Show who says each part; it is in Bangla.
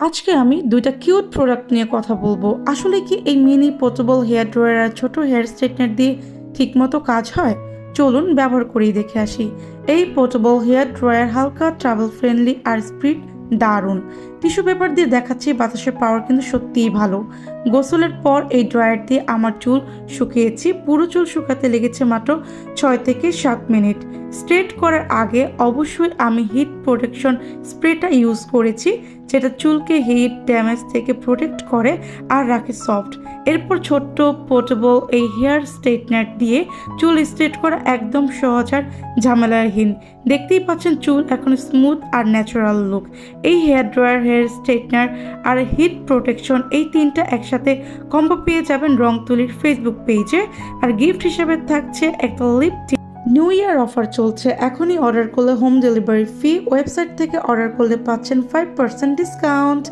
Speaker 1: আজকে আমি ২টা কিউট প্রোডাক্ট নিয়ে কথা বলবো। আসলে কি এই মিনি পোর্টেবল হেয়ার ড্রায়ার আর ছোট হেয়ার স্ট্রেটনার দিয়ে ঠিকমতো কাজ হয়? চলুন ব্যবহার করেই দেখে আসি। এই পোর্টেবল হেয়ার ড্রায়ার হালকা, ট্রাভেল ফ্রেন্ডলি আর স্পিড দারুণ। টিস্যু পেপার দিয়ে দেখাচ্ছি, বাতাসের পাওয়ার কিন্তু সত্যিই ভালো। গোসলের পর এই ড্রায়ার দিয়ে আমার চুল শুকিয়েছি। পুরো চুল শুকাতে লেগেছে মাত্র ৬ থেকে ৭ মিনিট। স্ট্রেট করার আগে অবশ্যই আমি হিট প্রোটেকশন স্প্রেটা ইউজ করেছি, যেটা চুলকে হিট ড্যামেজ থেকে প্রোটেক্ট করে আর রাখে সফট। এরপর ছোট্ট পোর্টেবল এই হেয়ার স্ট্রেটনার দিয়ে চুল স্ট্রেট করা একদম সহজ আর ঝামেলাহীন। দেখতেই পাচ্ছেন চুল এখন স্মুথ আর ন্যাচারাল লুক। এই হেয়ার ড্রায়ার, হেয়ার স্ট্রেটনার আর হিট প্রোটেকশন এই তিনটা একসাথে কম্বো পেয়ে যাবেন রংতুলির ফেসবুক পেজে। আর গিফট হিসেবে থাকছে একটা লিপ। নিউ ইয়ার অফার চলছে, এখনই অর্ডার করলে হোম ডেলিভারি ফ্রি। ওয়েবসাইট থেকে অর্ডার করলে পাচ্ছেন 5% ডিসকাউন্ট।